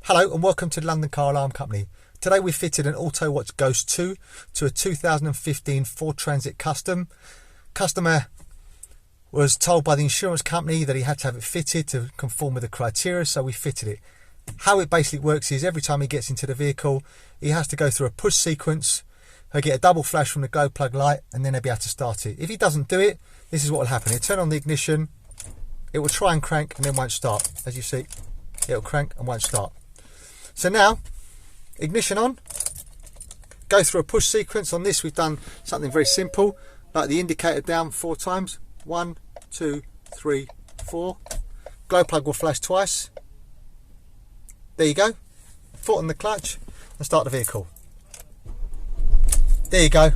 Hello and welcome to the London Car Alarm Company. Today we fitted an Autowatch Ghost 2 to a 2015 Ford Transit Custom. Customer was told by the insurance company that he had to have it fitted to conform with the criteria, so we fitted it. How it basically works is every time he gets into the vehicle, he has to go through a push sequence. He'll get a double flash from the glow plug light and then he'll be able to start it. If he doesn't do it, this is what will happen. He'll turn on the ignition, it will try and crank and then won't start. As you see, it'll crank and won't start. So now, ignition on, go through a push sequence. On this we've done something very simple, like the indicator down 4 times. 1, 2, 3, 4. Glow plug will flash twice. There you go. Foot on the clutch and start the vehicle. There you go.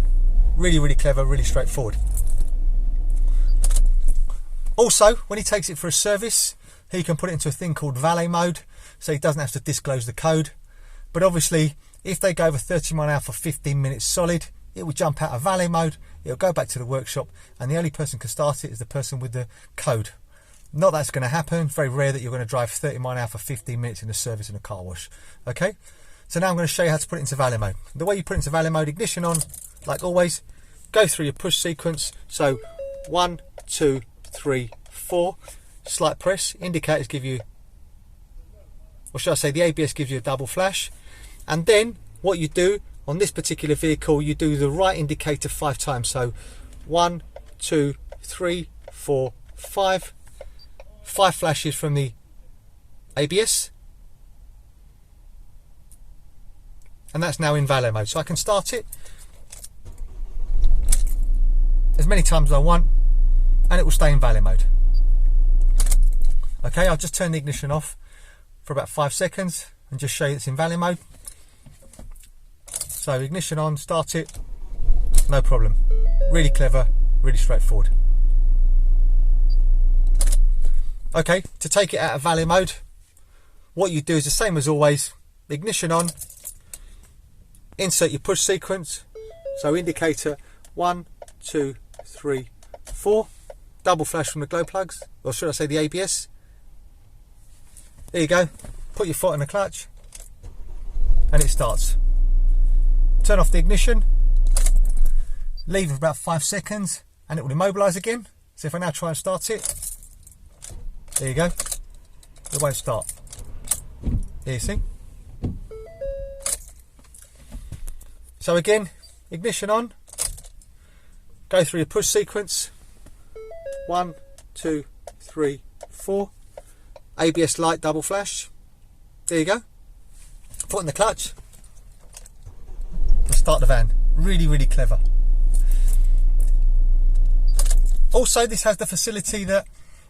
Really clever, really straightforward. Also, when he takes it for a service, he can put it into a thing called valet mode, so he doesn't have to disclose the code. But obviously, if they go over 30 miles an hour for 15 minutes solid, it will jump out of valet mode, it'll go back to the workshop, and the only person who can start it is the person with the code. Not that's going to happen. Very rare that you're going to drive 30 miles an hour for 15 minutes in a service in a car wash. Okay, so now I'm going to show you how to put it into valet mode. The way you put it into valet mode, ignition on, like always, go through your push sequence. So 1, 2, 3, 4, slight press, indicators give you, or should I say the ABS gives you a double flash. And then what you do on this particular vehicle, you do the right indicator 5 times. So 1, 2, 3, 4, 5. 5 flashes from the ABS. And that's now in valet mode. So I can start it as many times as I want and it will stay in valet mode. Okay, I'll just turn the ignition off for about 5 seconds and just show you it's in valet mode. So ignition on, start it, no problem. Really clever, really straightforward. Okay, to take it out of valet mode, what you do is the same as always. Ignition on, insert your push sequence. So indicator 1, 2, 3, 4. Double flash from the glow plugs, or should I say the ABS. There you go. Put your foot on the clutch and it starts. Turn off the ignition, leave for about 5 seconds and it will immobilise again. So if I now try and start it, there you go, it won't start. There you see. So again, ignition on, go through your push sequence. 1, 2, 3, 4. ABS light double flash. There you go. Foot in the clutch and start the van. Really clever. Also, this has the facility that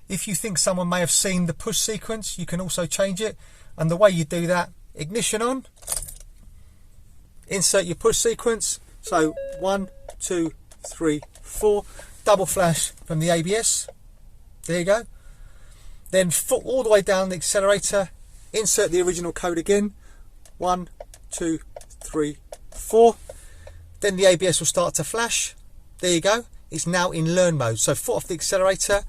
if you think someone may have seen the push sequence, you can also change it. And the way you do that, ignition on, insert your push sequence. So 1, 2, 3, 4. Double flash from the ABS. There you go. Then foot all the way down the accelerator, insert the original code again. 1, 2, 3, 4. Then the ABS will start to flash. There you go. It's now in learn mode. So foot off the accelerator.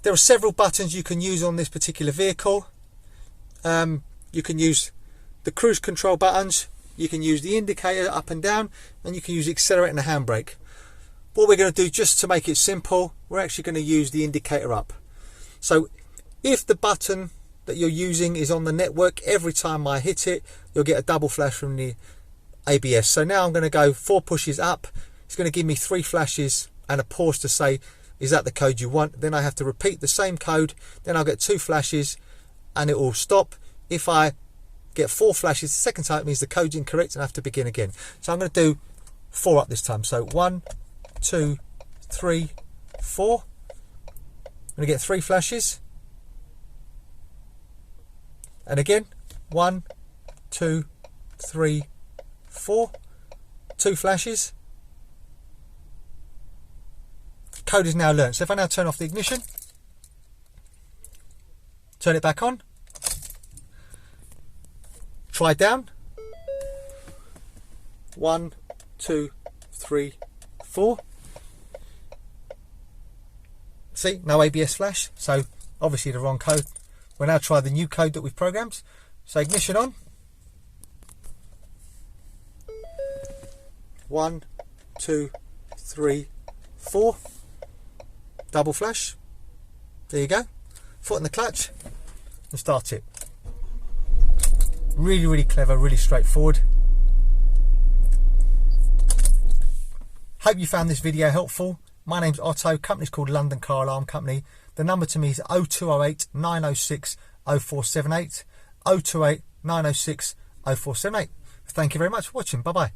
There are several buttons you can use on this particular vehicle. You can use the cruise control buttons. You can use the indicator up and down, and you can use the accelerator and the handbrake. What we're going to do, just to make it simple, we're actually going to use the indicator up. So if the button that you're using is on the network, every time I hit it, you'll get a double flash from the ABS. So now I'm going to go 4 pushes up. It's going to give me 3 flashes and a pause to say, is that the code you want? Then I have to repeat the same code. Then I'll get 2 flashes and it will stop. If I get 4 flashes the second time, it means the code's incorrect and I have to begin again. So I'm going to do 4 up this time. So 1, 2, 3, 4. I'm going to get 3 flashes. And again, 1, 2, 3, 4. 2 flashes. Code is now learnt. So if I now turn off the ignition, turn it back on, try down. 1, 2, 3, 4. See, no ABS flash, so obviously the wrong code. We'll now try the new code that we've programmed. So ignition on. 1, 2, 3, 4. Double flash. There you go. Foot in the clutch and start it. Really, really clever, really straightforward. Hope you found this video helpful. My name's Otto, company's called London Car Alarm Company. The number to me is 0208 906 0478. 0208 906 0478. Thank you very much for watching. Bye bye.